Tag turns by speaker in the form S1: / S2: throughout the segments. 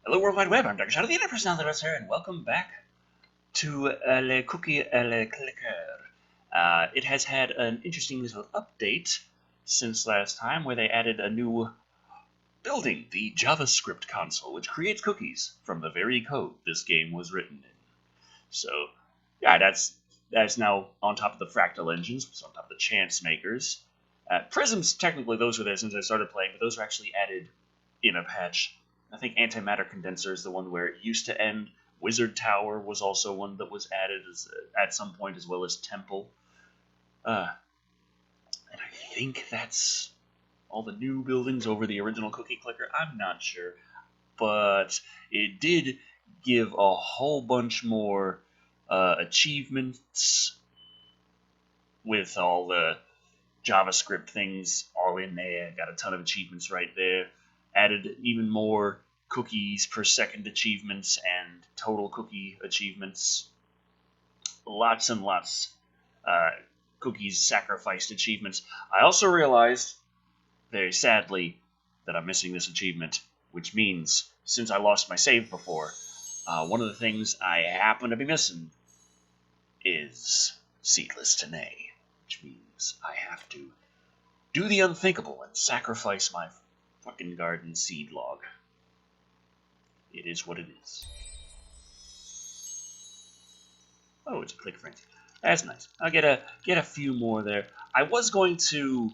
S1: Hello, World Wide Web. I'm Dr. Shado, the Internet Personality here, and welcome back to Le Cookie Le Clicker. It has had an interesting little update since last time, where they added a new building, the JavaScript console, which creates cookies from the very code this game was written in. So, yeah, that's now on top of the Fractal engines, which is on top of the Chance Makers. Prisms, technically, those were there since I started playing, but those were actually added in a patch. I think Antimatter Condenser is the one where it used to end. Wizard Tower was also one that was added at some point, as well as Temple. And I think that's all the new buildings over the original Cookie Clicker. I'm not sure. But it did give a whole bunch more achievements with all the JavaScript things all in there. Got a ton of achievements right there. Added even more cookies per second achievements and total cookie achievements. Lots and lots cookies sacrificed achievements. I also realized, very sadly, that I'm missing this achievement, which means since I lost my save before, one of the things I happen to be missing is Seedless Today, which means I have to do the unthinkable and sacrifice my fucking garden seed log. It is what it is. Oh, it's a click frenzy. That's nice. I'll get a few more there. I was going to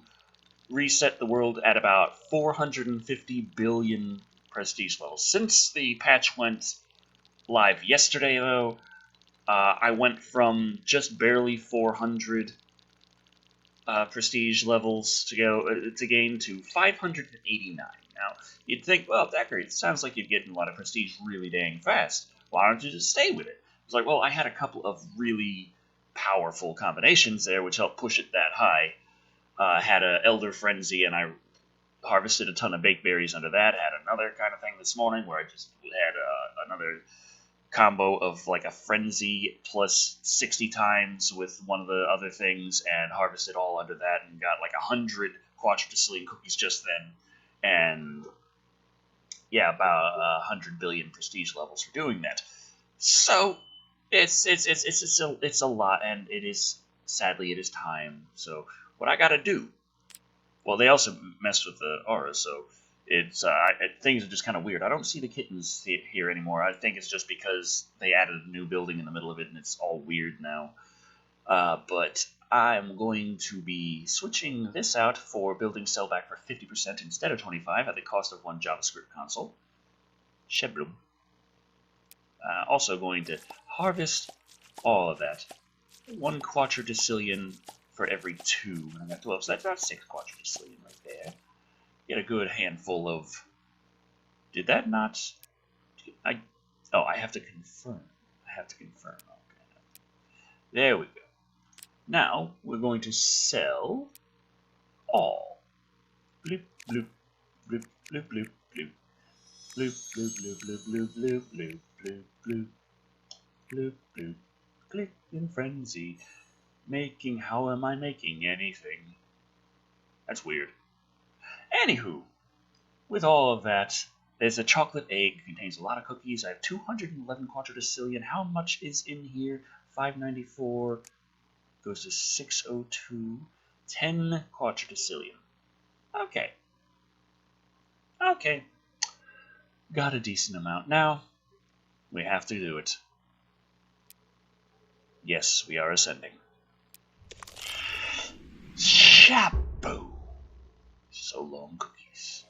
S1: reset the world at about 450 billion prestige levels. Since the patch went live yesterday, though, I went from just barely 400 prestige levels to gain to 589. Now, you'd think, well, that great. It sounds like you're getting a lot of prestige really dang fast. Why don't you just stay with it? It's like, well, I had a couple of really powerful combinations there, which helped push it that high. Had a Elder Frenzy, and I harvested a ton of baked berries under that. Had another kind of thing this morning where I just had another combo of like a frenzy plus 60 times with one of the other things, and harvested all under that, and got like 100 quadriticillion cookies just then, and yeah, about 100 billion prestige levels for doing that. So it's a lot, and it is, sadly, it is time. So what I gotta do, well, they also messed with the aura, so it's things are just kind of weird. I don't see the kittens here anymore. I think it's just because they added a new building in the middle of it, and it's all weird now. But I'm going to be switching this out for building sellback for 50% instead of 25 at the cost of one JavaScript console. Sheblum. Also going to harvest all of that. One quadriticillion for every 2, and I got 12, so that's about 6 quadriticillion right there. Get a good handful of... Did that not... Oh, I have to confirm. Okay. There we go. Now, we're going to sell all. Bloop, bloop, bloop, bloop, bloop, bloop. Bloop, bloop, bloop, bloop, bloop, bloop, bloop, bloop, bloop. Bloop, bloop. Click in frenzy. How am I making anything? That's weird. Anywho, with all of that, there's a chocolate egg, contains a lot of cookies. I have 211 quadriticillion. How much is in here? 594 goes to 602. 10 quadriticillion. Okay. Got a decent amount. Now, we have to do it. Yes, we are ascending. Shabo. So long, cookies.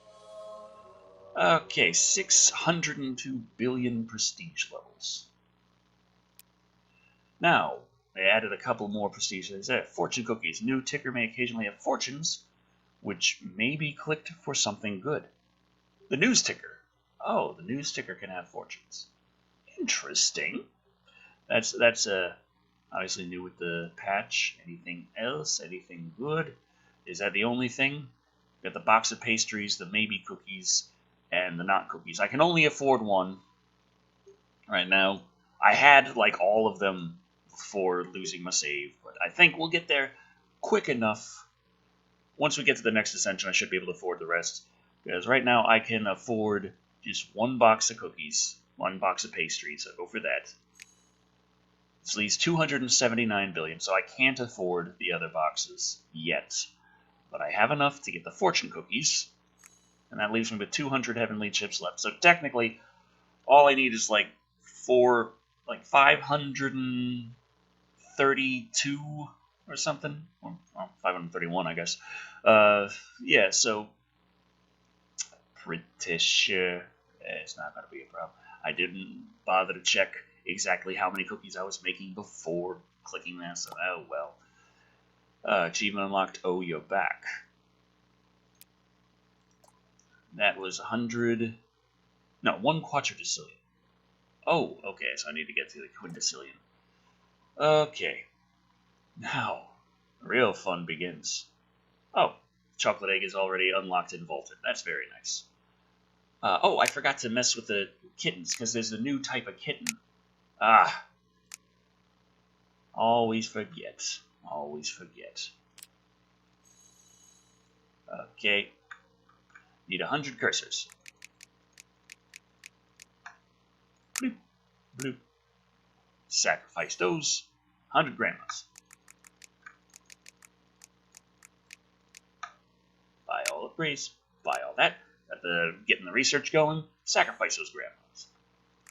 S1: Okay, 602 billion prestige levels. Now, they added a couple more prestige. They said fortune cookies. New ticker may occasionally have fortunes, which may be clicked for something good. The news ticker. Oh, the news ticker can have fortunes. Interesting. That's obviously new with the patch. Anything else? Anything good? Is that the only thing? Got the box of pastries, the maybe cookies, and the not cookies. I can only afford one right now. I had like all of them before losing my save, but I think we'll get there quick enough. Once we get to the next ascension, I should be able to afford the rest. Because right now I can afford just one box of cookies, one box of pastry, so go for that. This leaves 279 billion, so I can't afford the other boxes yet. But I have enough to get the fortune cookies, and that leaves me with 200 heavenly chips left. So technically, all I need is like 532 or something. Or, well, 531, I guess. Yeah, so pretty sure it's not going to be a problem. I didn't bother to check exactly how many cookies I was making before clicking that, so oh well. Achievement unlocked, oh, you're back. That was 100... No, 1 quadrillion. Oh, okay, so I need to get to the quintillion. Okay. Now, real fun begins. Oh, chocolate egg is already unlocked and vaulted. That's very nice. Oh, I forgot to mess with the kittens, because there's a new type of kitten. Ah. Always forget. Always forget. Okay. Need 100 cursors. Bloop, bloop. Sacrifice those. 100 grandmas. Buy all upgrades. Buy all that. Getting the research going. Sacrifice those grandmas.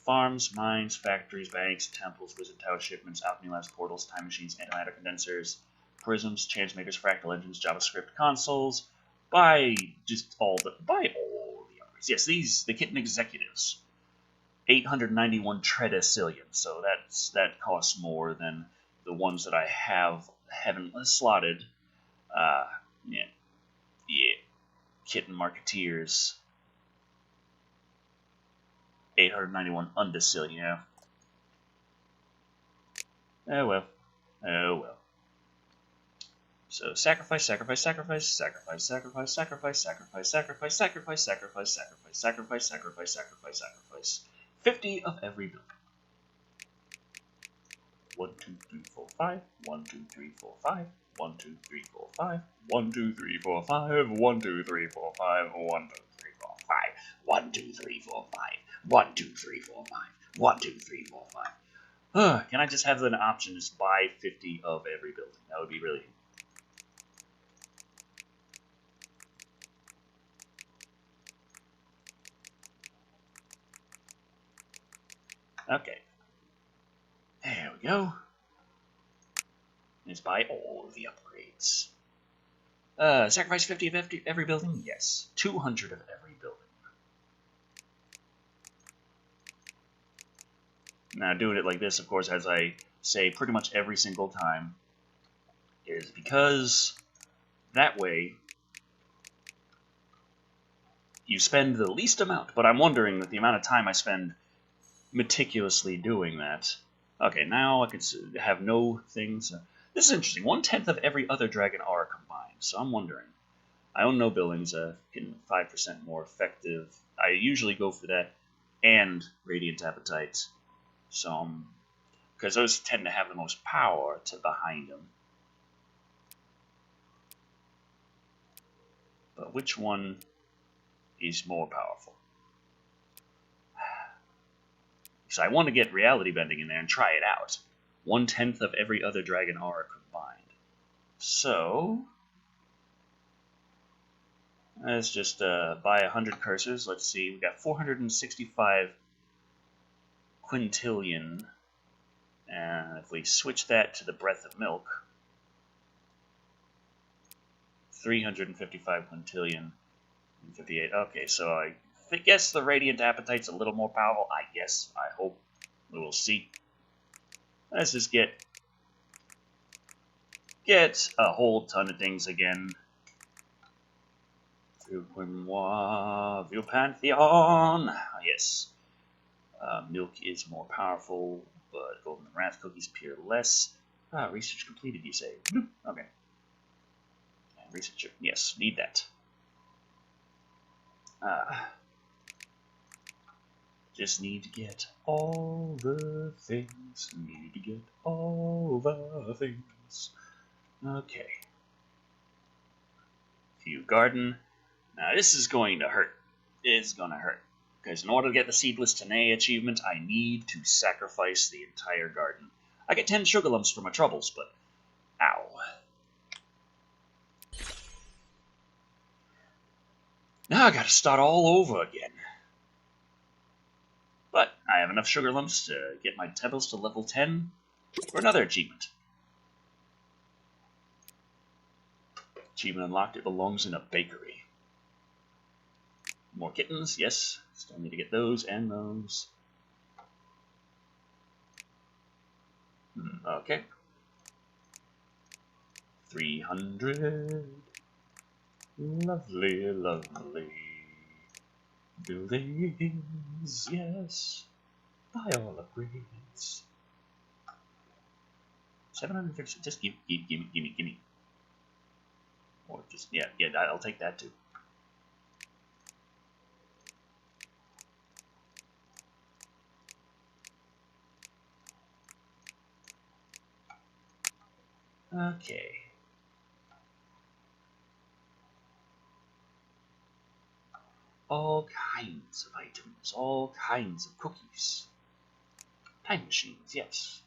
S1: Farms, mines, factories, banks, temples, wizard tower shipments, alchemy labs, portals, time machines, antimatter condensers, prisms, chance makers, fractal engines, JavaScript consoles. Buy all the upgrades. Yes, the kitten executives. 891 tredecillion, so that costs more than the ones that I haven't slotted. Yeah, kitten marketeers. 891 undecillion, yeah. Oh well. Oh well. So sacrifice, sacrifice, sacrifice, sacrifice, sacrifice, sacrifice, sacrifice, sacrifice, sacrifice, sacrifice, sacrifice, sacrifice, sacrifice, sacrifice, sacrifice. 50 of every building. 1, 2, 3, 4, 5. 1, 2, 3, 4, 5. 1, 2, 3, 4, 5. 1, 2, 3, 4, 5. 1, 2, 3, 4, 5. 1, 2, 3, 4, 5. 1, 2, 3, 4, 5. 1, 2, 3, 4, 5. 1, 2, 3, 4, 5. Can I just have an option to just buy 50 of every building? That would be really... Okay. There we go. Let's buy all of the upgrades. Sacrifice 50 of every building? Yes. 200 of every building. Now, doing it like this, of course, as I say pretty much every single time, is because that way you spend the least amount. But I'm wondering that the amount of time I spend meticulously doing that. Okay, now I can have no things. This is interesting. 1/10 of every other dragon are combined. So I'm wondering. I own no buildings. Getting 5% more effective. I usually go for that and Radiant Appetite. So, because those tend to have the most power behind them. But which one is more powerful? So I want to get reality bending in there and try it out. 1/10 of every other dragon aura combined. So let's just buy 100 cursors. Let's see, we got 465 quintillion. And if we switch that to the breath of milk, 355 quintillion and 58. Okay, so I guess the Radiant Appetite's a little more powerful. I guess. I hope. We will see. Let's just get a whole ton of things again. Vieux Pantheon. Yes. Milk is more powerful, but Golden Wrath cookies appear less. Research completed, you say? Okay. And research, yes, need that. Just need to get all the things. Need to get all the things. Okay. View garden. Now this is going to hurt. It's going to hurt. Because in order to get the Seedless Tanae achievement, I need to sacrifice the entire garden. I get 10 sugar lumps for my troubles, but... Ow. Now I gotta start all over again. But I have enough sugar lumps to get my Tebbles to level 10 for another achievement. Achievement unlocked, it belongs in a bakery. More kittens, yes. Still need to get those and those. Okay. 300. Lovely, lovely. Buildings, yes. By all upgrades. 750. Just gimme. Or just, yeah, I'll take that too. Okay. All kinds of items, all kinds of cookies. Time machines, yes.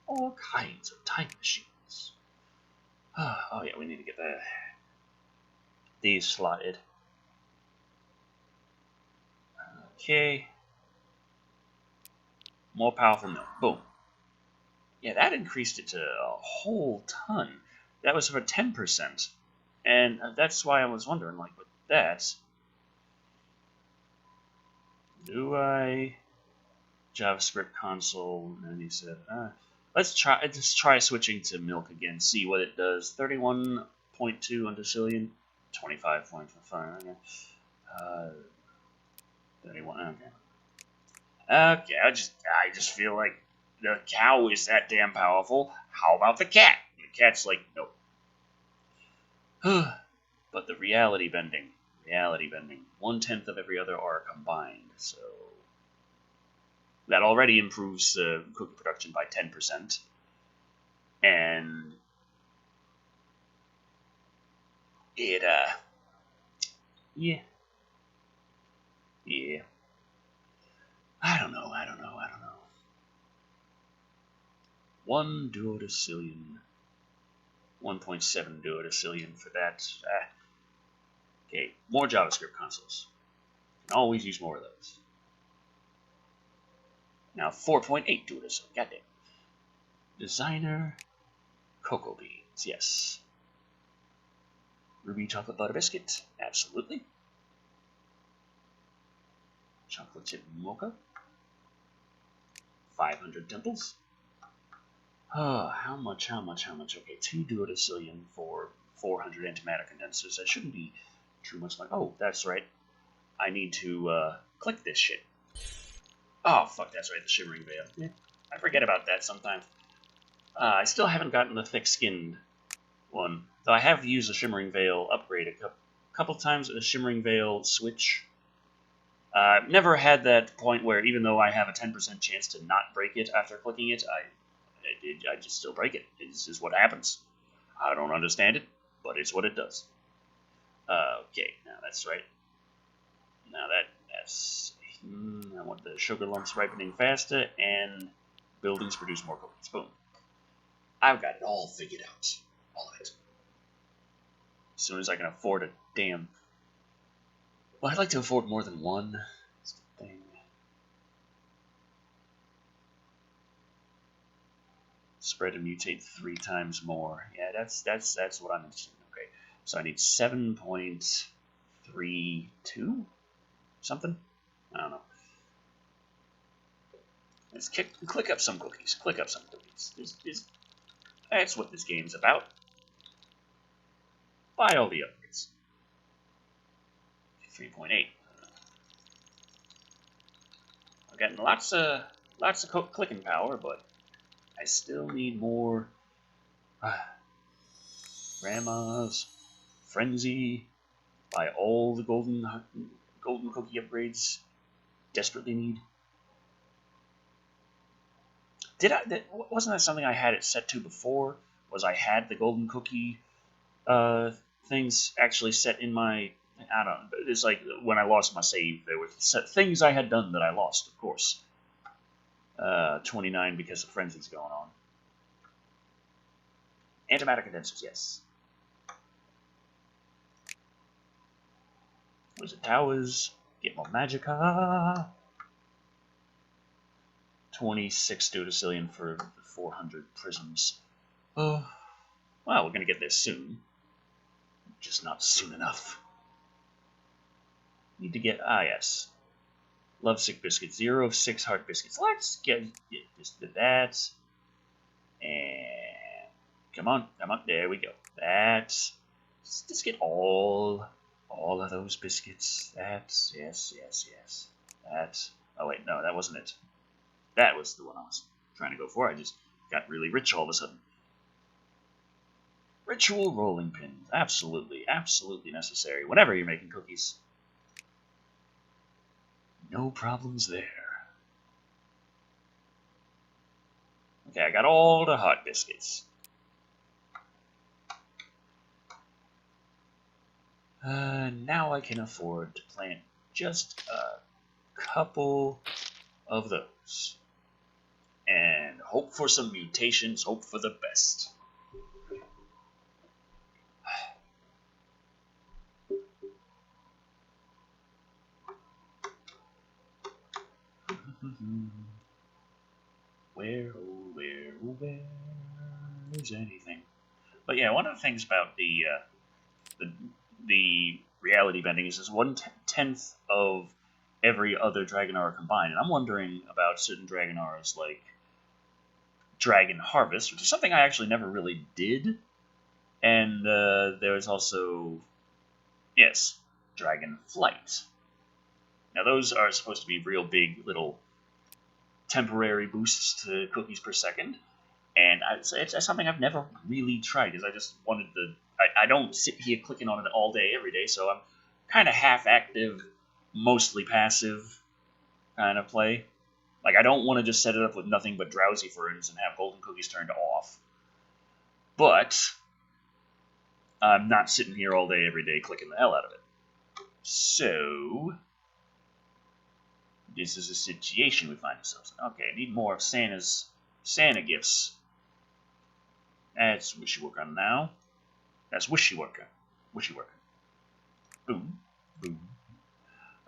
S1: All kinds of time machines. Oh yeah, we need to get these slotted. Okay. More powerful milk. Boom. Yeah, that increased it to a whole ton. That was for 10%. And that's why I was wondering, like, with that... Do I... JavaScript console, and he said, let's try switching to milk again, see what it does. 31.2 on Decillion, 25.5, okay. 31, okay. Okay, I just feel like the cow is that damn powerful. How about the cat? The cat's like, nope. But the reality bending, 1/10 of every other R combined, so that already improves the cookie production by 10%. And it, yeah. I don't know. 1 duodecillion, 1.7 duodecillion for that. Okay, more JavaScript consoles. Can always use more of those. Now 4.8 duodecillion. Goddamn. Designer cocoa beans. Yes. Ruby chocolate butter biscuit. Absolutely. Chocolate chip mocha. 500 dimples. Oh, how much? Okay, 2 duodecillion for 400 antimatter condensers. That shouldn't be too much like... Oh, that's right. I need to click this shit. Oh, fuck, that's right, the Shimmering Veil. Yeah. I forget about that sometimes. I still haven't gotten the thick-skinned one, though I have used the Shimmering Veil upgrade a couple times, a Shimmering Veil switch. I've never had that point where, even though I have a 10% chance to not break it after clicking it, I just still break it. It's just what happens. I don't understand it, but it's what it does. Okay, now that's right. Now that's... I want the sugar lumps ripening faster, and buildings produce more cookies. Boom. I've got it all figured out. All of it. As soon as I can afford a damn... Well, I'd like to afford more than one. That's the thing. Spread and mutate 3 times more. Yeah, that's what I'm interested in. Okay, so I need 7.32 something. I don't know. Let's click up some cookies. Click up some cookies. That's what this game's about. Buy all the upgrades. 3.8. I'm getting lots of clicking power, but I still need more. Grandma's frenzy. Buy all the golden cookie upgrades. Desperately need. Wasn't that something I had it set to before? Was I had the golden cookie things actually set in my I don't know. It's like when I lost my save, there were things I had done that I lost, of course. 29 because the frenzy's going on. Antimatter condensers, yes. Wizard Towers. Get more Magicka. 26 Duodecillion for 400 prisms. Oh, well, we're going to get there soon. Just not soon enough. Need to get, yes. Lovesick Biscuits, 0 of 6 Heart Biscuits. Let's get just that. And come on, there we go. That's, let's get all of those biscuits. That's, yes. That's, oh wait, no, that wasn't it. That was the one I was trying to go for. I just got really rich all of a sudden. Ritual rolling pins. Absolutely necessary whenever you're making cookies. No problems there. Okay, I got all the hot biscuits. Now I can afford to plant just a couple of those. And hope for some mutations, hope for the best. Where is anything? But yeah, one of the things about the reality bending is 1/10 of every other Dragonara combined, and I'm wondering about certain Dragonaras like Dragon Harvest, which is something I actually never really did, and there's also, yes, Dragon Flight. Now those are supposed to be real big little temporary boosts to cookies per second, and it's something I've never really tried because I just wanted to. I don't sit here clicking on it all day, every day, so I'm kind of half active, mostly passive kind of play. Like, I don't want to just set it up with nothing but Drowsy Ferns and have Golden Cookies turned off. But I'm not sitting here all day, every day, clicking the hell out of it. So, this is a situation we find ourselves in. Okay, I need more of Santa gifts. That's Wishy Worker now. That's Wishy Worker. Boom.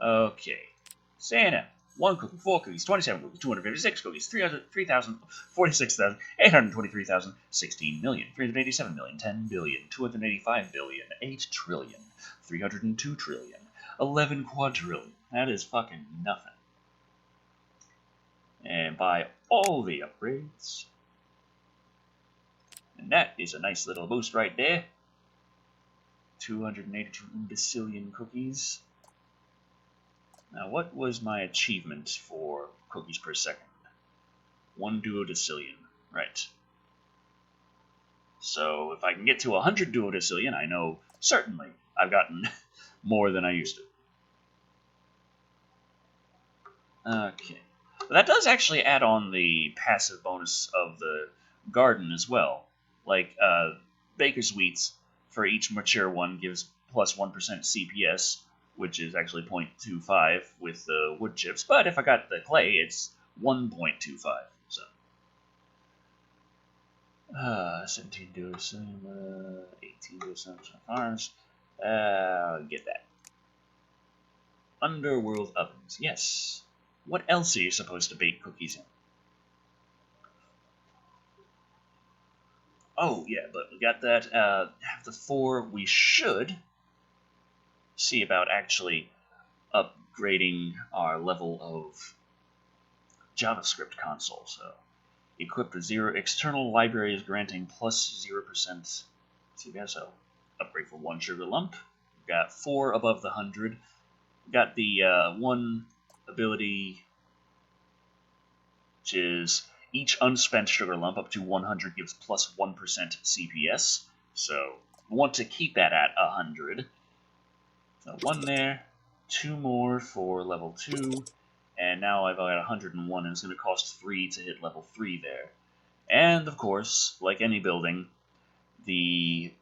S1: Okay. Santa. 1 cookie, 4 cookies, 27 cookies, 256 cookies, 3,000, 46,000, 823,000, 16 million, 387 million, 10 billion, 285 billion, 8 trillion, 302 trillion, 11 quadrillion. That is fucking nothing. And buy all the upgrades. And that is a nice little boost right there. 282 imbecillion cookies. Now, what was my achievement for cookies per second? 1 duodecillion. Right. So, if I can get to 100 duodecillion, I know certainly I've gotten more than I used to. Okay. But that does actually add on the passive bonus of the garden as well. Like, Baker's Wheats, for each mature one, gives plus 1% CPS, which is actually 0.25 with the wood chips. But if I got the clay, it's 1.25. So, 17 duodecillion, 18 duodecillion farms. Get that. Underworld ovens. Yes. What else are you supposed to bake cookies in? Oh, yeah, but we got that. Have the 4. We should see about actually upgrading our level of JavaScript console. So, equipped with 0 external libraries granting plus 0% CPS. So, upgrade for 1 sugar lump. We've got 4 above the 100. We've got the 1 ability, which is each unspent sugar lump up to 100 gives plus 1% CPS. So, we want to keep that at 100. So 1 there, 2 more for level 2, and now I've got 101, and it's going to cost 3 to hit level 3 there. And, of course, like any building, the...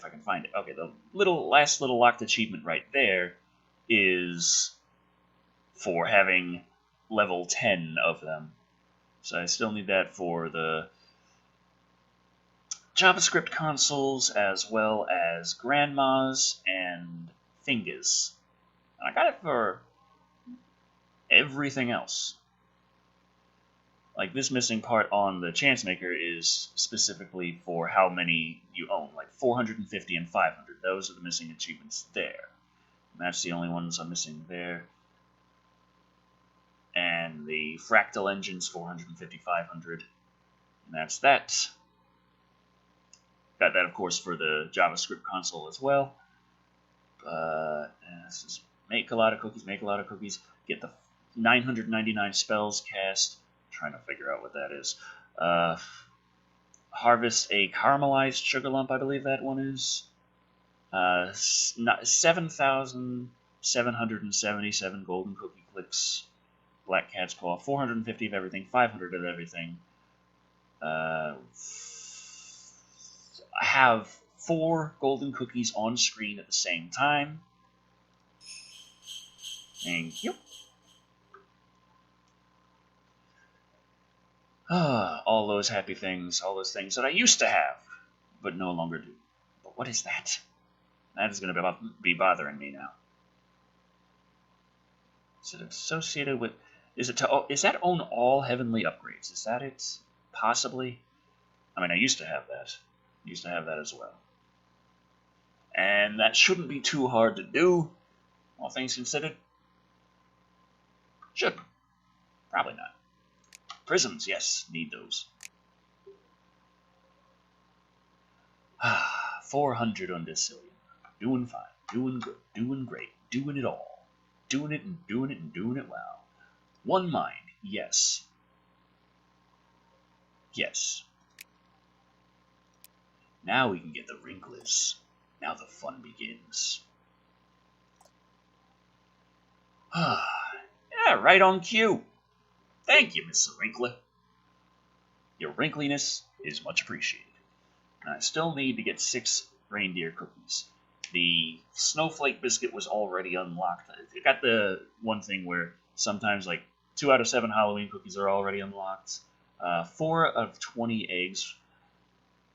S1: if I can find it. Okay, the last little locked achievement right there is for having level 10 of them. So I still need that for the JavaScript consoles as well as grandmas and fingers. And I got it for everything else. Like this missing part on the Chancemaker is specifically for how many you own, like 450 and 500. Those are the missing achievements there. And that's the only ones I'm missing there. And the Fractal Engine's 450, 500. And that's that. Got that, of course, for the JavaScript console as well. This is make a lot of cookies, get the 999 spells cast. I'm trying to figure out what that is. Harvest a caramelized sugar lump, I believe that one is. 7,777 golden cookie clicks. Black Cat's Paw, 450 of everything, 500 of everything. I have 4 golden cookies on screen at the same time. Thank you. All those happy things, all those things that I used to have, but no longer do. But what is that? That is going to be bothering me now. Is it associated with... Is that own all heavenly upgrades? Is that it? Possibly? I mean, I used to have that. Used to have that as well. And that shouldn't be too hard to do, all things considered. Shouldn't. Probably not. Prisms, yes, need those. 400 on this Cillian. Doing fine, doing good, doing great, doing it all. Doing it and doing it and doing it well. One mind, yes. Yes. Now we can get the wrinklers. Now the fun begins. Yeah, right on cue. Thank you, Mr. Wrinkler. Your wrinkliness is much appreciated. And I still need to get 6 reindeer cookies. The snowflake biscuit was already unlocked. It got the one thing where sometimes like 2 out of 7 Halloween cookies are already unlocked. 4 of 20 eggs.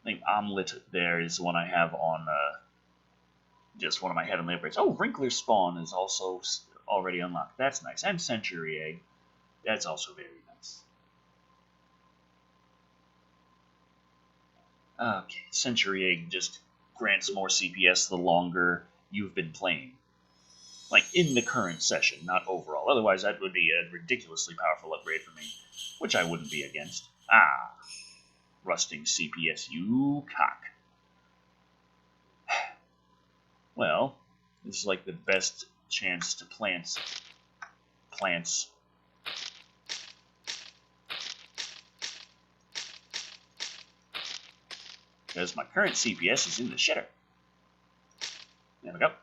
S1: I think omelet there is the one I have on just one of my heavenly upgrades. Oh, Wrinkler Spawn is also already unlocked. That's nice. And Century Egg. That's also very nice. Okay, Century Egg just grants more CPS the longer you've been playing. Like, in the current session, not overall. Otherwise, that would be a ridiculously powerful upgrade for me, which I wouldn't be against. Rusting CPS, you cock. Well, this is like the best chance to plant plants. Because my current CPS is in the shitter. There we go. It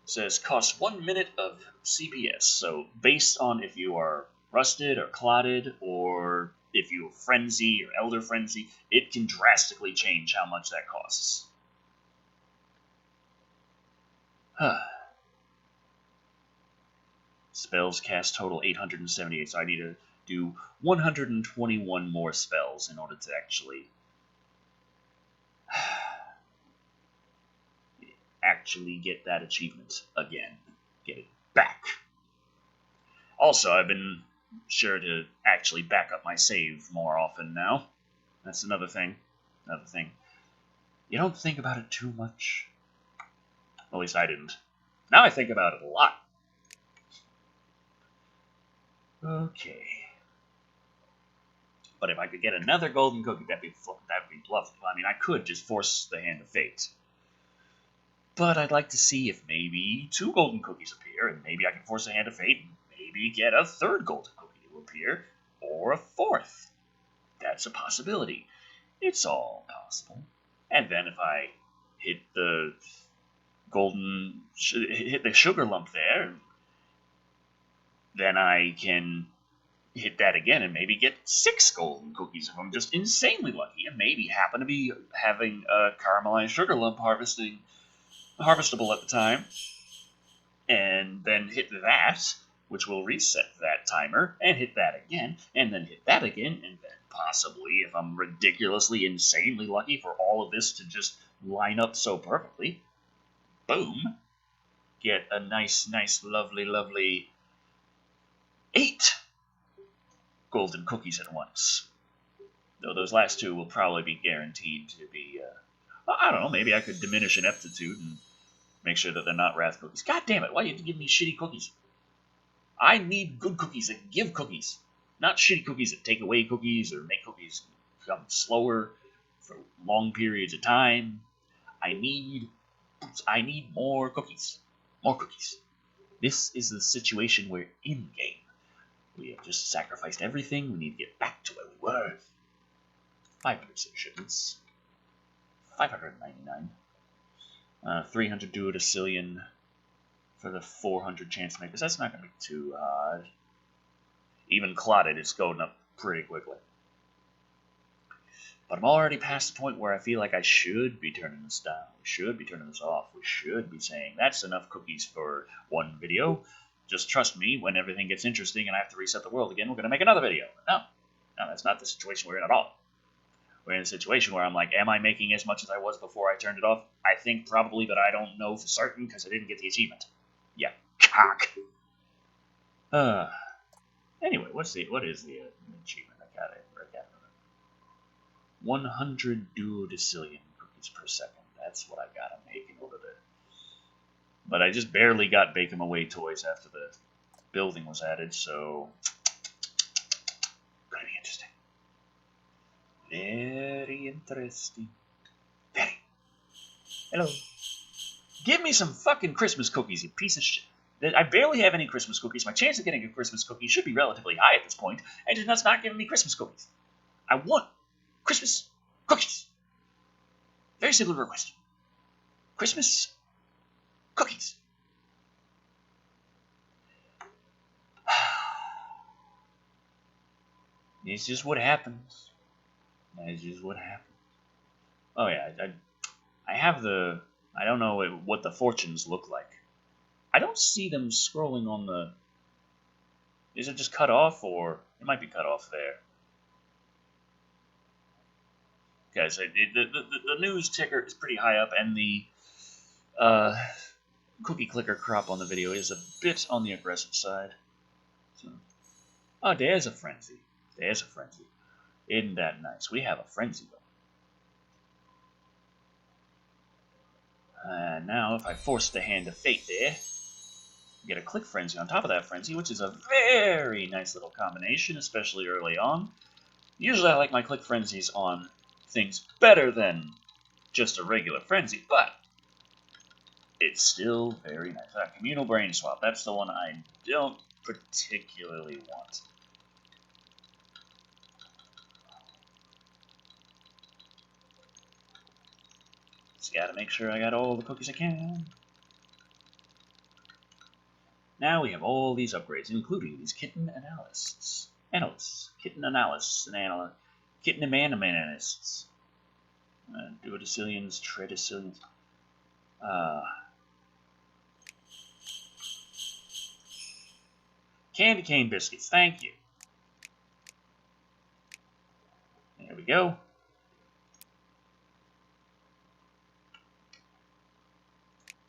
S1: says costs 1 minute of CPS. So based on if you are rusted or clotted, or if you have frenzy or elder frenzy, it can drastically change how much that costs. Spells cast total 878, so I need to do 121 more spells in order to actually get that achievement again. Get it back. Also, I've been sure to actually back up my save more often now. That's another thing. You don't think about it too much. At least I didn't. Now I think about it a lot. Okay. But if I could get another golden cookie, that'd be lovely. I mean, I could just force the hand of fate. But I'd like to see if maybe 2 golden cookies appear, and maybe I can force the hand of fate, and maybe get a 3rd golden cookie to appear, or a 4th. That's a possibility. It's all possible. And then if I hit the sugar lump there, then I can hit that again and maybe get 6 golden cookies if I'm just insanely lucky, and maybe happen to be having a caramelized sugar lump harvestable at the time, and then hit that, which will reset that timer, and hit that again, and then hit that again, and then possibly, if I'm ridiculously insanely lucky for all of this to just line up so perfectly, boom, get a nice, lovely 8 golden cookies at once. Though those last 2 will probably be guaranteed to be, I don't know, maybe I could diminish ineptitude and make sure that they're not wrath cookies. God damn it, why do you have to give me shitty cookies? I need good cookies that give cookies, not shitty cookies that take away cookies or make cookies become slower for long periods of time. I need more cookies. More cookies. This is the situation we're in game. We have just sacrificed everything. We need to get back to where we were. 506 shipments. 599. 300 duodecillion for the 400 chance makers. That's not going to be too hard. Even clotted, it's going up pretty quickly. But I'm already past the point where I feel like I should be turning this down. We should be turning this off. We should be saying, that's enough cookies for one video. Just trust me, when everything gets interesting and I have to reset the world again, we're going to make another video. No, that's not the situation we're in at all. We're in a situation where I'm like, am I making as much as I was before I turned it off? I think probably, but I don't know for certain because I didn't get the achievement. Yeah, cock. Anyway, what is the achievement? I got it. 100 duodecillion cookies per second. That's what I gotta make in order to. But I just barely got Bake 'em Away toys after the building was added, so gonna be interesting. Very interesting. Very. Hello. Give me some fucking Christmas cookies, you piece of shit. I barely have any Christmas cookies. My chance of getting a Christmas cookie should be relatively high at this point, and it's not giving me Christmas cookies. I want Christmas cookies. Very simple request. Christmas cookies. It's just what happens. That's just what happens. Oh yeah, I have the. I don't know what the fortunes look like. I don't see them scrolling on the. Is it just cut off, or it might be cut off there? Guys, the news ticker is pretty high up, and the cookie clicker crop on the video is a bit on the aggressive side. So, oh, there's a frenzy. There's a frenzy. Isn't that nice? We have a frenzy, though. And now, if I force the hand of fate there, get a click frenzy on top of that frenzy, which is a very nice little combination, especially early on. Usually I like my click frenzies on things better than just a regular frenzy, but it's still very nice. Communal brain swap, that's the one I don't particularly want. Just gotta make sure I got all the cookies I can. Now we have all these upgrades, including these kitten analysts. Kitten analysts, and kitten animanists. Duodecillions, tridecillions. Candy cane biscuits, thank you. There we go.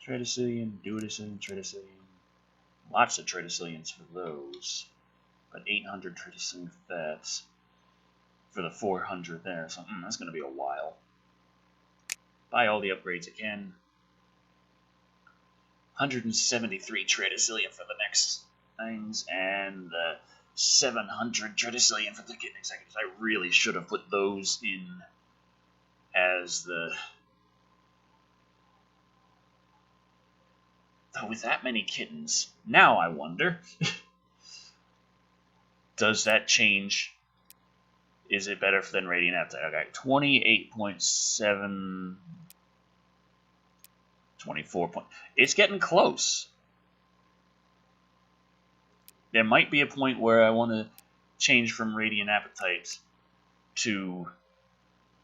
S1: Tridecillion, duodecillion, tridecillion. Lots of tridecillions for those. But 800 tridecillion for that. For the 400 there. So that's going to be a while. Buy all the upgrades again. 173 tridecillion for the next things. And 700 tridecillion for the kitten executives. I really should have put those in as the... With that many kittens, now I wonder, does that change? Is it better than Radiant Appetite? Okay, 28.7, 24 point. It's getting close. There might be a point where I want to change from Radiant Appetite to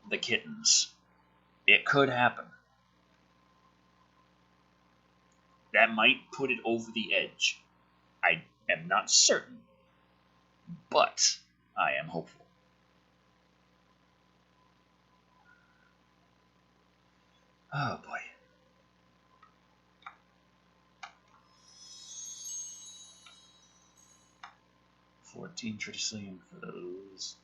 S1: the kittens. It could happen. That might put it over the edge. I am not certain, but I am hopeful. Oh boy. $14 Trillium for those.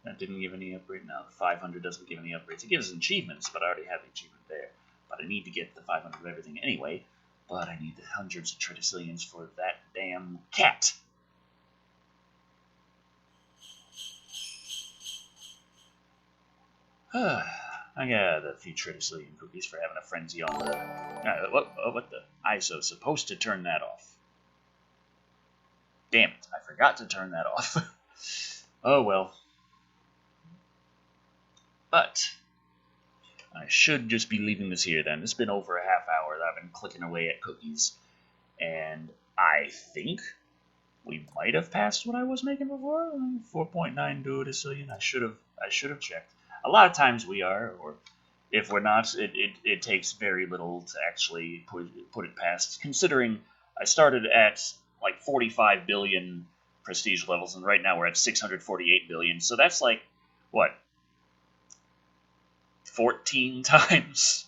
S1: That didn't give any upgrade. Now 500 doesn't give any upgrades. It gives achievements, but I already have the achievement there. But I need to get the 500 of everything anyway. But I need the hundreds of trillions for that damn cat. I got a few trillion cookies for having a frenzy on the... what the... I was supposed to turn that off. Damn it, I forgot to turn that off. Oh well. But I should just be leaving this here then. It's been over a half hour that I've been clicking away at cookies. And I think we might have passed what I was making before. 4.9 duodecillion. I should have checked. A lot of times we are, or if we're not, it takes very little to actually put it past. Considering I started at like 45 billion prestige levels, and right now we're at 648 billion. So that's like, what, 14 times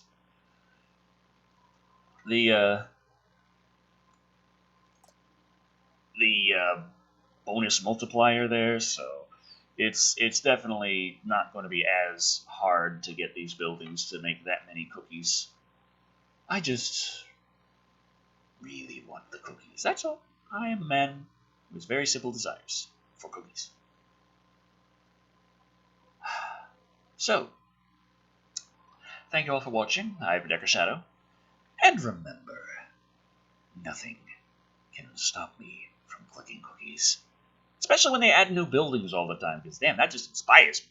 S1: the bonus multiplier there. So it's definitely not going to be as hard to get these buildings to make that many cookies. I just really want the cookies. That's all. I am a man with very simple desires for cookies. So, thank you all for watching. I've been Shado, and remember, nothing can stop me from clicking cookies. Especially when they add new buildings all the time, because damn, that just inspires me.